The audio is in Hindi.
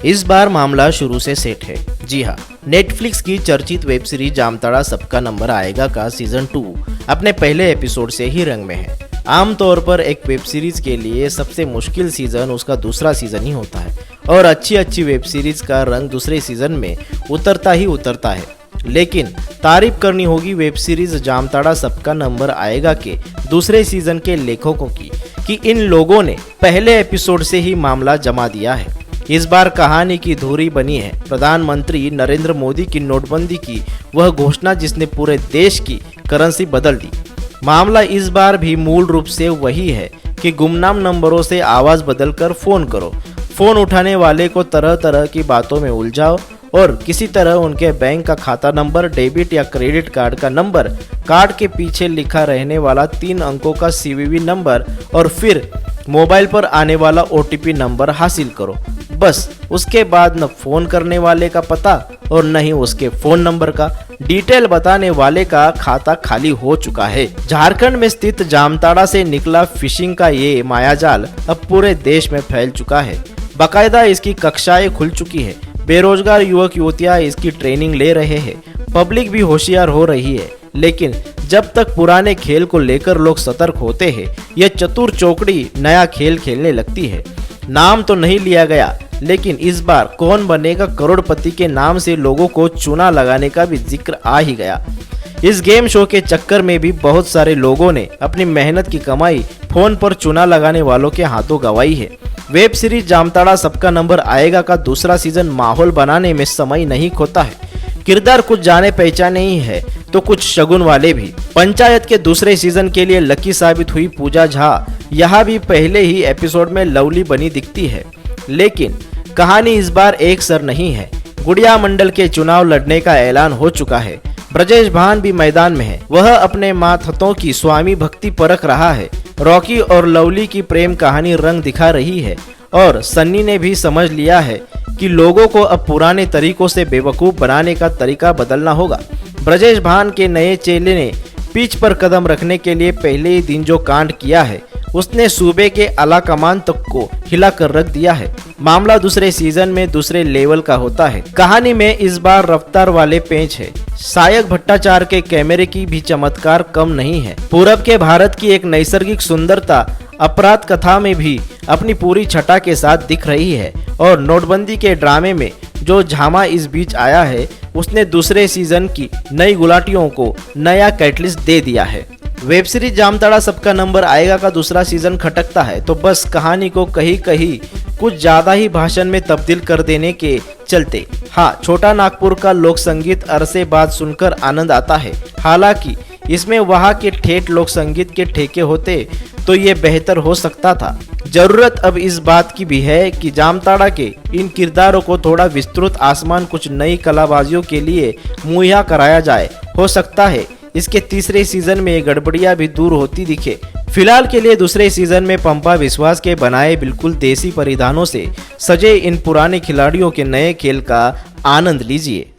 इस बार मामला शुरू से सेट है। जी हाँ, नेटफ्लिक्स की चर्चित वेब सीरीज जामताड़ा सबका नंबर आएगा का सीजन 2 अपने पहले एपिसोड से ही रंग में है। आमतौर पर एक वेब सीरीज के लिए सबसे मुश्किल सीजन उसका दूसरा सीजन ही होता है और अच्छी वेब सीरीज का रंग दूसरे सीजन में उतरता ही उतरता है। लेकिन तारीफ करनी होगी वेब सीरीज जामताड़ा सबका नंबर आएगा के दूसरे सीजन के लेखकों की कि इन लोगों ने पहले एपिसोड से ही मामला जमा दिया है। इस बार कहानी की धुरी बनी है प्रधानमंत्री नरेंद्र मोदी की नोटबंदी की वह घोषणा जिसने पूरे देश की करेंसी बदल दी। मामला इस बार भी मूल रूप से वही है कि गुमनाम नंबरों से आवाज बदलकर फोन करो, फोन उठाने वाले को तरह तरह की बातों में उलझाओ और किसी तरह उनके बैंक का खाता नंबर, डेबिट या क्रेडिट कार्ड का नंबर, कार्ड के पीछे लिखा रहने वाला 3 अंकों का CVV नंबर और फिर मोबाइल पर आने वाला OTP नंबर हासिल करो। बस उसके बाद न फोन करने वाले का पता और न ही उसके फोन नंबर का डिटेल बताने वाले का खाता खाली हो चुका है। झारखंड में स्थित जामताड़ा से निकला फिशिंग का ये मायाजाल अब पूरे देश में फैल चुका है। बाकायदा इसकी कक्षाएं खुल चुकी है। बेरोजगार युवक युवतियां इसकी ट्रेनिंग ले रहे हैं। पब्लिक भी होशियार हो रही है। लेकिन जब तक पुराने खेल को लेकर लोग सतर्क होते हैं, यह चतुर चौकड़ी नया खेल खेलने लगती है। नाम तो नहीं लिया गया, लेकिन इस बार कौन बनेगा करोड़पति के नाम से लोगों को चूना लगाने का भी जिक्र आ ही गया। इस गेम शो के चक्कर में भी बहुत सारे लोगों ने अपनी मेहनत की कमाई फोन पर चूना लगाने वालों के हाथों गंवाई है। वेब सीरीज जामताड़ा सबका नंबर आएगा का दूसरा सीजन माहौल बनाने में समय नहीं खोता है। किरदार कुछ जाने पहचाने ही है तो कुछ शगुन वाले भी। पंचायत के दूसरे सीजन के लिए लकी साबित हुई पूजा झा यहाँ भी पहले ही एपिसोड में लवली बनी दिखती है। लेकिन कहानी इस बार एक सर नहीं है। गुड़िया मंडल के चुनाव लड़ने का ऐलान हो चुका है। ब्रजेश भान भी मैदान में है। वह अपने माथतों की स्वामी भक्ति परख रहा है। रॉकी और लवली की प्रेम कहानी रंग दिखा रही है और सन्नी ने भी समझ लिया है कि लोगों को अब पुराने तरीकों से बेवकूफ बनाने का तरीका बदलना होगा। ब्रजेश भान के नए चेले ने पिच पर कदम रखने के लिए पहले ही दिन जो कांड किया है उसने सूबे के आला कमान तक को हिला कर रख दिया है। मामला दूसरे सीजन में दूसरे लेवल का होता है। कहानी में इस बार रफ्तार वाले पेंच है। सायक भट्टाचार्य के कैमरे की भी चमत्कार कम नहीं है। पूरब के भारत की एक नैसर्गिक सुंदरता अपराध कथा में भी अपनी पूरी छटा के साथ दिख रही है और नोटबंदी के ड्रामे में जो झामा इस बीच आया है उसने दूसरे सीजन की नई गुलाटियों को नया कैटलिस्ट दे दिया है। वेब सीरीज जामताड़ा सबका नंबर आएगा का दूसरा सीजन खटकता है तो बस कहानी को कहीं कहीं कुछ ज्यादा ही भाषण में तब्दील कर देने के चलते। हाँ, छोटा नागपुर का लोक संगीत अरसे बाद सुनकर आनंद आता है। हालांकि इसमें वहाँ के ठेठ लोक संगीत के ठेके होते तो ये बेहतर हो सकता था। जरूरत अब इस बात की भी है कि जामताड़ा के इन किरदारों को थोड़ा विस्तृत आसमान कुछ नई कलाबाजियों के लिए मुहैया कराया जाए। हो सकता है इसके तीसरे सीजन में गड़बड़ियां भी दूर होती दिखे। फिलहाल के लिए दूसरे सीजन में पंपा विश्वास के बनाए बिल्कुल देसी परिधानों से सजे इन पुराने खिलाड़ियों के नए खेल का आनंद लीजिए।